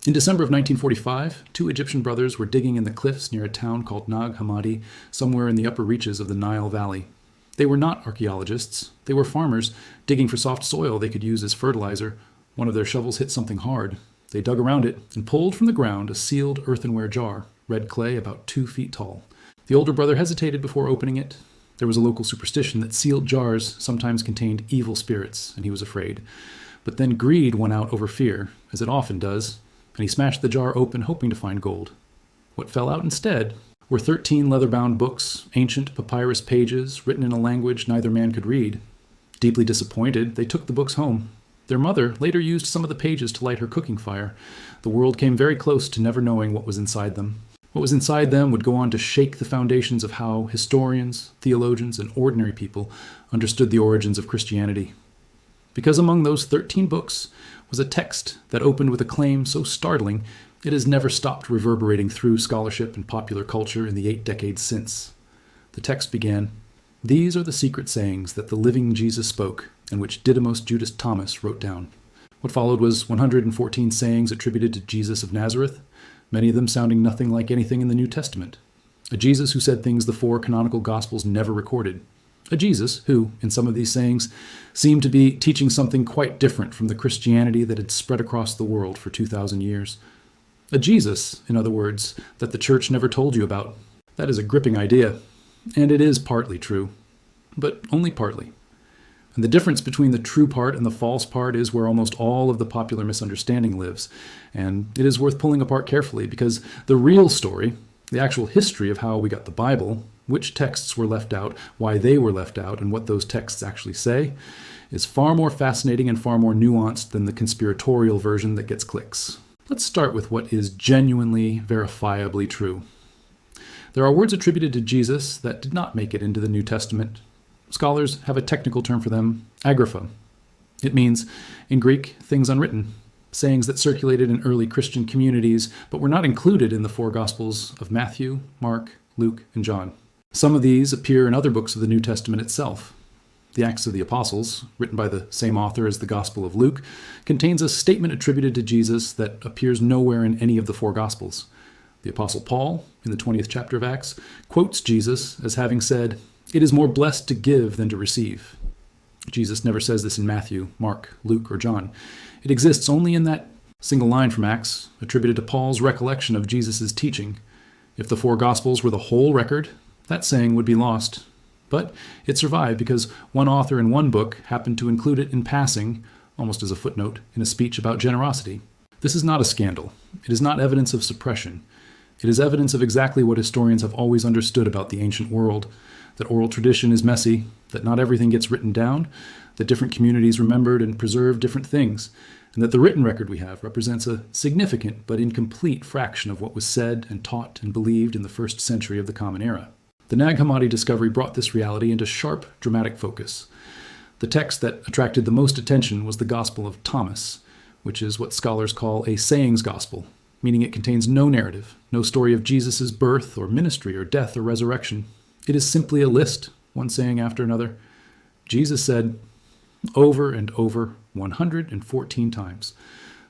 In December of 1945, two Egyptian brothers were digging in the cliffs near a town called Nag Hammadi, somewhere in the upper reaches of the Nile Valley. They were not archaeologists. They were farmers digging for soft soil they could use as fertilizer. One of their shovels hit something hard. They dug around it and pulled from the ground a sealed earthenware jar, red clay about 2 feet tall. The older brother hesitated before opening it. There was a local superstition that sealed jars sometimes contained evil spirits, and he was afraid. But then greed won out over fear, as it often does, and he smashed the jar open hoping to find gold. What fell out instead were 13 leather-bound books, ancient papyrus pages, written in a language neither man could read. Deeply disappointed, they took the books home. Their mother later used some of the pages to light her cooking fire. The world came very close to never knowing what was inside them. What was inside them would go on to shake the foundations of how historians, theologians, and ordinary people understood the origins of Christianity. Because among those 13 books was a text that opened with a claim so startling it has never stopped reverberating through scholarship and popular culture in the 8 decades since. The text began, "These are the secret sayings that the living Jesus spoke, and which Didymus Judas Thomas wrote down." What followed was 114 sayings attributed to Jesus of Nazareth, many of them sounding nothing like anything in the New Testament. A Jesus who said things the 4 canonical Gospels never recorded. A Jesus who, in some of these sayings, seemed to be teaching something quite different from the Christianity that had spread across the world for 2,000 years. A Jesus, in other words, that the church never told you about. That is a gripping idea, and it is partly true, but only partly. And the difference between the true part and the false part is where almost all of the popular misunderstanding lives, and it is worth pulling apart carefully because the real story, the actual history of how we got the Bible, which texts were left out, why they were left out, and what those texts actually say, is far more fascinating and far more nuanced than the conspiratorial version that gets clicks. Let's start with what is genuinely, verifiably true. There are words attributed to Jesus that did not make it into the New Testament. Scholars have a technical term for them, agrapha. It means, in Greek, things unwritten, sayings that circulated in early Christian communities but were not included in the 4 Gospels of Matthew, Mark, Luke, and John. Some of these appear in other books of the New Testament itself. The Acts of the Apostles, written by the same author as the Gospel of Luke, contains a statement attributed to Jesus that appears nowhere in any of the 4 Gospels. The Apostle Paul, in the 20th chapter of Acts, quotes Jesus as having said, "It is more blessed to give than to receive." Jesus never says this in Matthew, Mark, Luke, or John. It exists only in that single line from Acts, attributed to Paul's recollection of Jesus' teaching. If the 4 Gospels were the whole record, that saying would be lost. But it survived because one author in one book happened to include it in passing, almost as a footnote, in a speech about generosity. This is not a scandal. It is not evidence of suppression. It is evidence of exactly what historians have always understood about the ancient world, that oral tradition is messy, that not everything gets written down, that different communities remembered and preserved different things, and that the written record we have represents a significant but incomplete fraction of what was said and taught and believed in the 1st century of the Common Era. The Nag Hammadi discovery brought this reality into sharp, dramatic focus. The text that attracted the most attention was the Gospel of Thomas, which is what scholars call a sayings gospel, meaning it contains no narrative, no story of Jesus' birth or ministry or death or resurrection. It is simply a list, one saying after another. Jesus said, over and over, 114 times.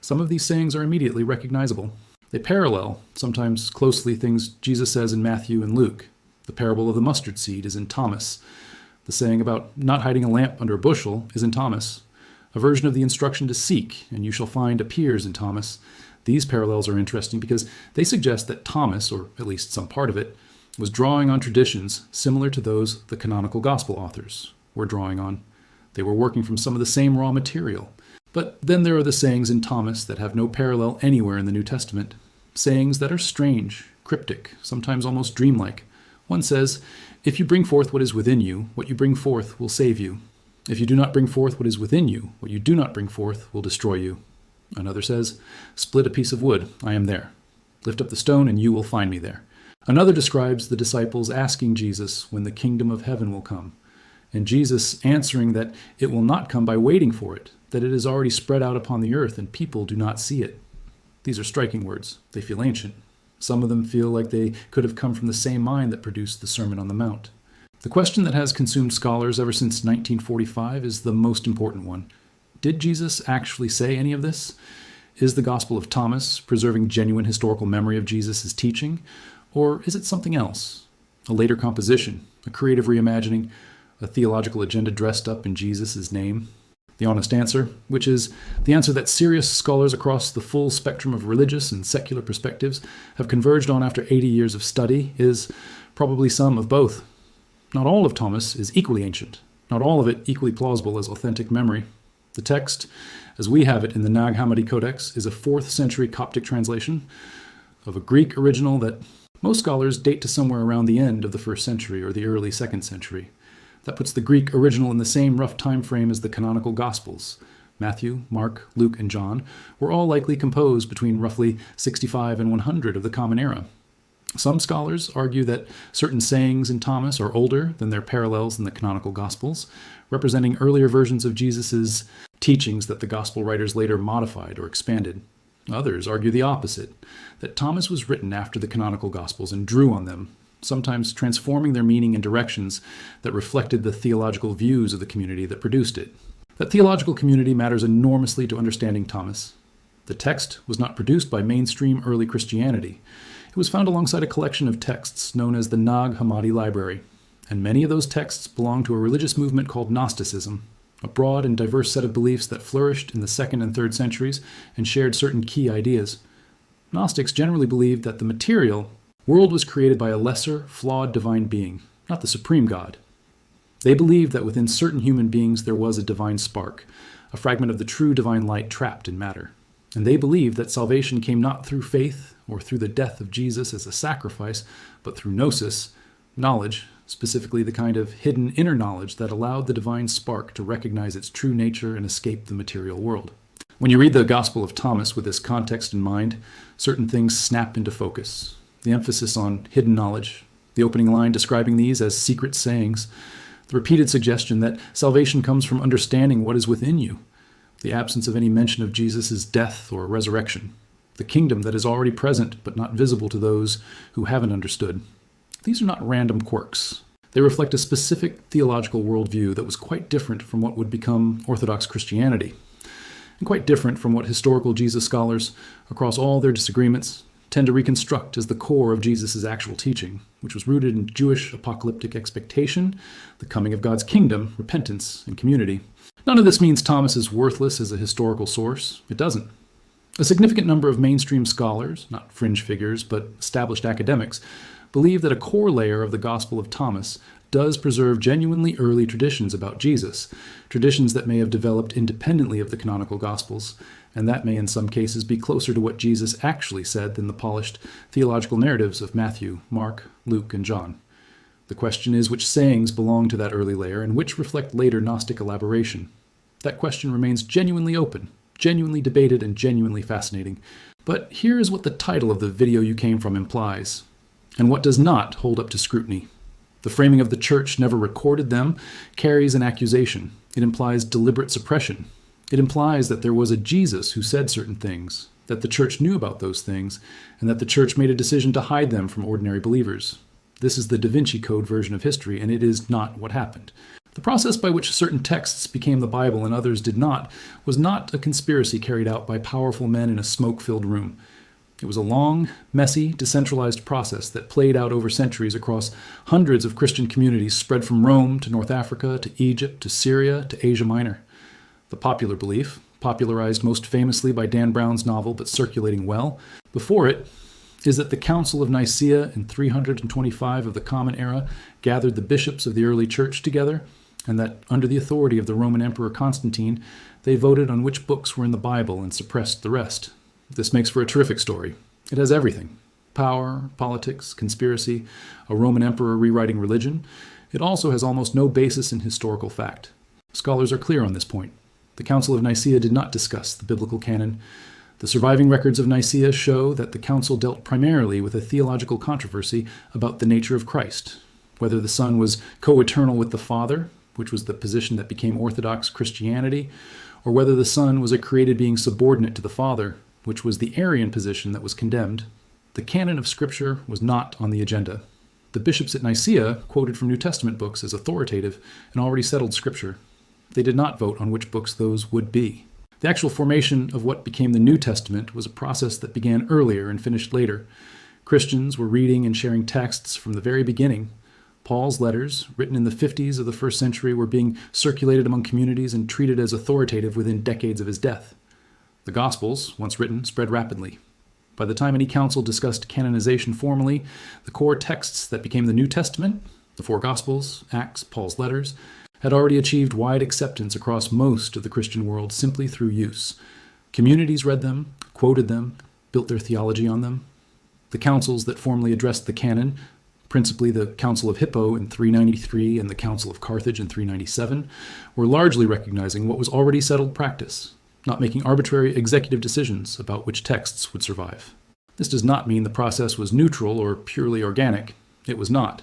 Some of these sayings are immediately recognizable. They parallel, sometimes closely, things Jesus says in Matthew and Luke. The parable of the mustard seed is in Thomas. The saying about not hiding a lamp under a bushel is in Thomas. A version of the instruction to seek, and you shall find, appears in Thomas. These parallels are interesting because they suggest that Thomas, or at least some part of it, was drawing on traditions similar to those the canonical gospel authors were drawing on. They were working from some of the same raw material. But then there are the sayings in Thomas that have no parallel anywhere in the New Testament. Sayings that are strange, cryptic, sometimes almost dreamlike. One says, "If you bring forth what is within you, what you bring forth will save you. If you do not bring forth what is within you, what you do not bring forth will destroy you." Another says, "Split a piece of wood, I am there. Lift up the stone, and you will find me there." Another describes the disciples asking Jesus when the kingdom of heaven will come, and Jesus answering that it will not come by waiting for it, that it is already spread out upon the earth and people do not see it. These are striking words. They feel ancient. Some of them feel like they could have come from the same mind that produced the Sermon on the Mount. The question that has consumed scholars ever since 1945 is the most important one. Did Jesus actually say any of this? Is the Gospel of Thomas preserving genuine historical memory of Jesus' teaching, or is it something else? A later composition, a creative reimagining, a theological agenda dressed up in Jesus' name? The honest answer, which is the answer that serious scholars across the full spectrum of religious and secular perspectives have converged on after 80 years of study, is probably some of both. Not all of Thomas is equally ancient, not all of it equally plausible as authentic memory. The text, as we have it in the Nag Hammadi Codex, is a 4th century Coptic translation of a Greek original that most scholars date to somewhere around the end of the 1st century or the early 2nd century. That puts the Greek original in the same rough time frame as the canonical Gospels. Matthew, Mark, Luke, and John were all likely composed between roughly 65 and 100 of the Common Era. Some scholars argue that certain sayings in Thomas are older than their parallels in the canonical Gospels, representing earlier versions of Jesus' teachings that the Gospel writers later modified or expanded. Others argue the opposite, that Thomas was written after the canonical Gospels and drew on them, sometimes transforming their meaning in directions that reflected the theological views of the community that produced it. That theological community matters enormously to understanding Thomas. The text was not produced by mainstream early Christianity. It was found alongside a collection of texts known as the Nag Hammadi Library, and many of those texts belong to a religious movement called Gnosticism, a broad and diverse set of beliefs that flourished in the 2nd and 3rd centuries and shared certain key ideas. Gnostics generally believed that the material world was created by a lesser, flawed divine being, not the supreme God. They believed that within certain human beings there was a divine spark, a fragment of the true divine light trapped in matter. And they believed that salvation came not through faith or through the death of Jesus as a sacrifice, but through gnosis, knowledge, specifically the kind of hidden inner knowledge that allowed the divine spark to recognize its true nature and escape the material world. When you read the Gospel of Thomas with this context in mind, certain things snap into focus. The emphasis on hidden knowledge, the opening line describing these as secret sayings, the repeated suggestion that salvation comes from understanding what is within you, the absence of any mention of Jesus' death or resurrection, the kingdom that is already present but not visible to those who haven't understood. These are not random quirks. They reflect a specific theological worldview that was quite different from what would become Orthodox Christianity, and quite different from what historical Jesus scholars, across all their disagreements, tend to reconstruct as the core of Jesus' actual teaching, which was rooted in Jewish apocalyptic expectation, the coming of God's kingdom, repentance, and community. None of this means Thomas is worthless as a historical source. It doesn't. A significant number of mainstream scholars, not fringe figures, but established academics, believe that a core layer of the Gospel of Thomas does preserve genuinely early traditions about Jesus, traditions that may have developed independently of the canonical Gospels, and that may in some cases be closer to what Jesus actually said than the polished theological narratives of Matthew, Mark, Luke, and John. The question is which sayings belong to that early layer and which reflect later Gnostic elaboration. That question remains genuinely open, genuinely debated, and genuinely fascinating. But here is what the title of the video you came from implies, and what does not hold up to scrutiny. The framing of the church never recorded them carries an accusation. It implies deliberate suppression. It implies that there was a Jesus who said certain things, that the church knew about those things, and that the church made a decision to hide them from ordinary believers. This is the Da Vinci Code version of history, and it is not what happened. The process by which certain texts became the Bible and others did not was not a conspiracy carried out by powerful men in a smoke-filled room. It was a long, messy, decentralized process that played out over centuries across hundreds of Christian communities spread from Rome to North Africa to Egypt to Syria to Asia Minor. The popular belief, popularized most famously by Dan Brown's novel but circulating well before it, is that the Council of Nicaea in 325 of the Common Era gathered the bishops of the early church together, and that under the authority of the Roman Emperor Constantine, they voted on which books were in the Bible and suppressed the rest. This makes for a terrific story. It has everything: power, politics, conspiracy, a Roman emperor rewriting religion. It also has almost no basis in historical fact. Scholars are clear on this point. The Council of Nicaea did not discuss the biblical canon. The surviving records of Nicaea show that the council dealt primarily with a theological controversy about the nature of Christ, whether the Son was co-eternal with the Father, which was the position that became Orthodox Christianity, or whether the Son was a created being subordinate to the Father, which was the Arian position that was condemned. The canon of Scripture was not on the agenda. The bishops at Nicaea quoted from New Testament books as authoritative and already settled Scripture. They did not vote on which books those would be. The actual formation of what became the New Testament was a process that began earlier and finished later. Christians were reading and sharing texts from the very beginning. Paul's letters, written in the 50s of the first century, were being circulated among communities and treated as authoritative within decades of his death. The Gospels, once written, spread rapidly. By the time any council discussed canonization formally, the core texts that became the New Testament, the four Gospels, Acts, Paul's letters, had already achieved wide acceptance across most of the Christian world simply through use. Communities read them, quoted them, built their theology on them. The councils that formally addressed the canon, principally the Council of Hippo in 393 and the Council of Carthage in 397, were largely recognizing what was already settled practice, not making arbitrary executive decisions about which texts would survive. This does not mean the process was neutral or purely organic. It was not.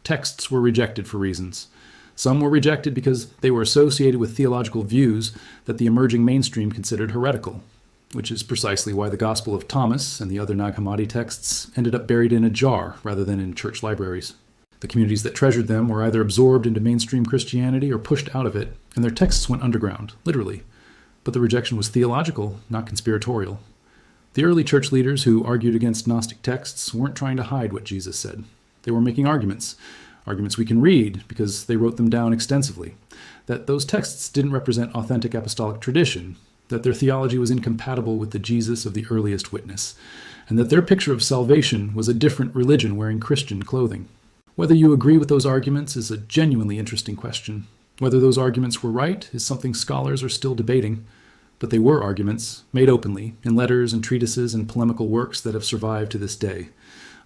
Texts were rejected for reasons. Some were rejected because they were associated with theological views that the emerging mainstream considered heretical, which is precisely why the Gospel of Thomas and the other Nag Hammadi texts ended up buried in a jar rather than in church libraries. The communities that treasured them were either absorbed into mainstream Christianity or pushed out of it, and their texts went underground, literally. But the rejection was theological, not conspiratorial. The early church leaders who argued against Gnostic texts weren't trying to hide what Jesus said. They were making arguments we can read because they wrote them down extensively, that those texts didn't represent authentic apostolic tradition, that their theology was incompatible with the Jesus of the earliest witness, and that their picture of salvation was a different religion wearing Christian clothing. Whether you agree with those arguments is a genuinely interesting question. Whether those arguments were right is something scholars are still debating, but they were arguments, made openly, in letters and treatises and polemical works that have survived to this day.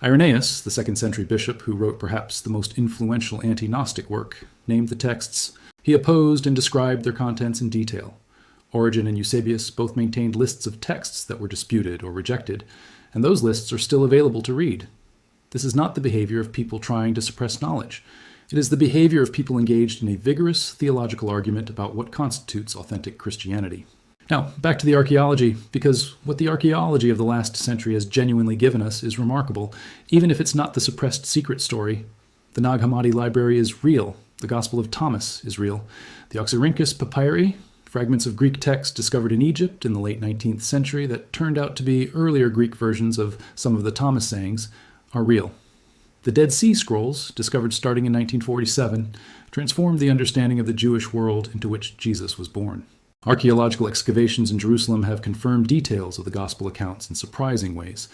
Irenaeus, the 2nd century bishop who wrote perhaps the most influential anti-Gnostic work, named the texts. He opposed and described their contents in detail. Origen and Eusebius both maintained lists of texts that were disputed or rejected, and those lists are still available to read. This is not the behavior of people trying to suppress knowledge. It is the behavior of people engaged in a vigorous theological argument about what constitutes authentic Christianity. Now, back to the archaeology, because what the archaeology of the last century has genuinely given us is remarkable, even if it's not the suppressed secret story. The Nag Hammadi library is real. The Gospel of Thomas is real. The Oxyrhynchus papyri, fragments of Greek text discovered in Egypt in the late 19th century that turned out to be earlier Greek versions of some of the Thomas sayings, are real. The Dead Sea Scrolls, discovered starting in 1947, transformed the understanding of the Jewish world into which Jesus was born. Archaeological excavations in Jerusalem have confirmed details of the Gospel accounts in surprising ways.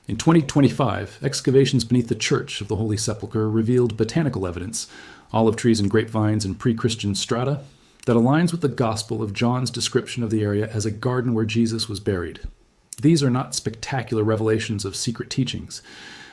In 2025, excavations beneath the Church of the Holy Sepulchre revealed botanical evidence, olive trees and grapevines in pre-Christian strata, that aligns with the Gospel of John's description of the area as a garden where Jesus was buried. These are not spectacular revelations of secret teachings.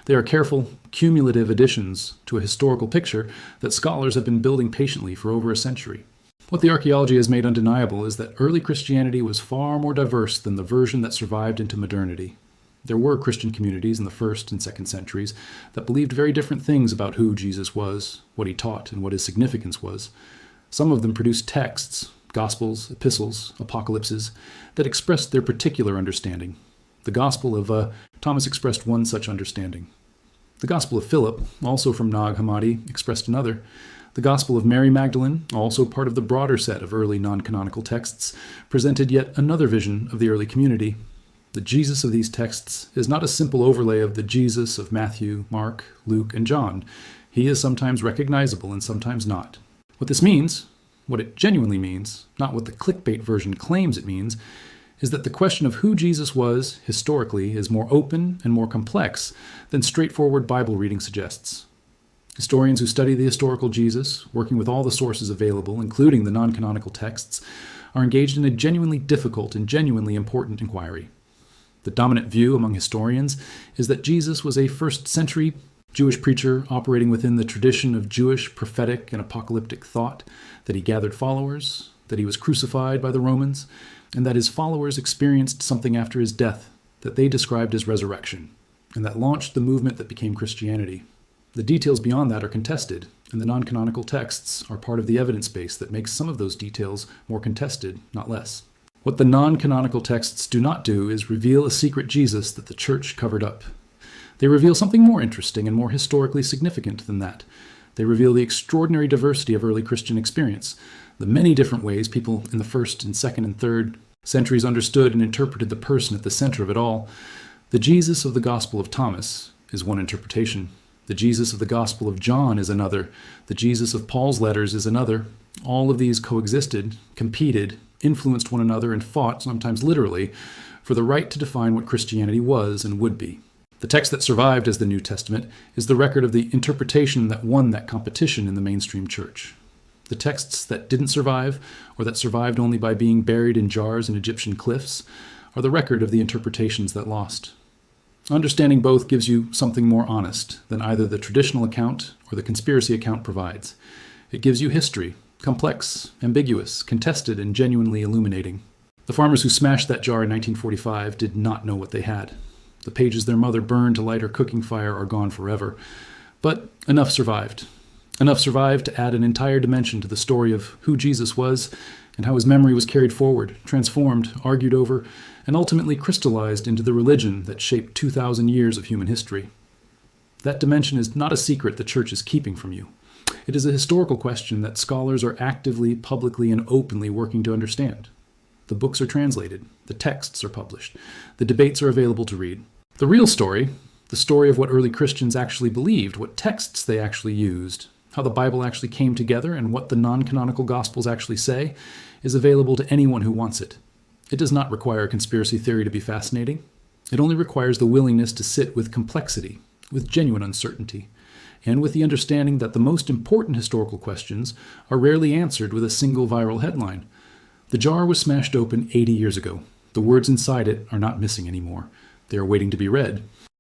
They are careful, cumulative additions to a historical picture that scholars have been building patiently for over a century. What the archaeology has made undeniable is that early Christianity was far more diverse than the version that survived into modernity. There were Christian communities in the 1st and 2nd centuries that believed very different things about who Jesus was, what he taught, and what his significance was. Some of them produced texts, gospels, epistles, apocalypses, that expressed their particular understanding. The Gospel of Thomas expressed one such understanding. The Gospel of Philip, also from Nag Hammadi, expressed another. The Gospel of Mary Magdalene, also part of the broader set of early non-canonical texts, presented yet another vision of the early community. The Jesus of these texts is not a simple overlay of the Jesus of Matthew, Mark, Luke, and John. He is sometimes recognizable and sometimes not. What this means, what it genuinely means, not what the clickbait version claims it means, is that the question of who Jesus was, historically, is more open and more complex than straightforward Bible reading suggests. Historians who study the historical Jesus, working with all the sources available, including the non-canonical texts, are engaged in a genuinely difficult and genuinely important inquiry. The dominant view among historians is that Jesus was a first-century Jewish preacher operating within the tradition of Jewish prophetic and apocalyptic thought, that he gathered followers, that he was crucified by the Romans, and that his followers experienced something after his death that they described as resurrection, and that launched the movement that became Christianity. The details beyond that are contested, and the non-canonical texts are part of the evidence base that makes some of those details more contested, not less. What the non-canonical texts do not do is reveal a secret Jesus that the church covered up. They reveal something more interesting and more historically significant than that. They reveal the extraordinary diversity of early Christian experience, the many different ways people in the 1st and 2nd and 3rd Centuries understood and interpreted the person at the center of it all. The Jesus of the Gospel of Thomas is one interpretation. The Jesus of the Gospel of John is another. The Jesus of Paul's letters is another. All of these coexisted, competed, influenced one another, and fought, sometimes literally, for the right to define what Christianity was and would be. The text that survived as the New Testament is the record of the interpretation that won that competition in the mainstream church. The texts that didn't survive, or that survived only by being buried in jars in Egyptian cliffs, are the record of the interpretations that lost. Understanding both gives you something more honest than either the traditional account or the conspiracy account provides. It gives you history, complex, ambiguous, contested, and genuinely illuminating. The farmers who smashed that jar in 1945 did not know what they had. The pages their mother burned to light her cooking fire are gone forever. But enough survived. Enough survived to add an entire dimension to the story of who Jesus was and how his memory was carried forward, transformed, argued over, and ultimately crystallized into the religion that shaped 2,000 years of human history. That dimension is not a secret the church is keeping from you. It is a historical question that scholars are actively, publicly, and openly working to understand. The books are translated. The texts are published. The debates are available to read. The real story, the story of what early Christians actually believed, what texts they actually used, how the Bible actually came together, and what the non-canonical Gospels actually say, is available to anyone who wants it. It does not require a conspiracy theory to be fascinating. It only requires the willingness to sit with complexity, with genuine uncertainty, and with the understanding that the most important historical questions are rarely answered with a single viral headline. The jar was smashed open 80 years ago. The words inside it are not missing anymore. They are waiting to be read,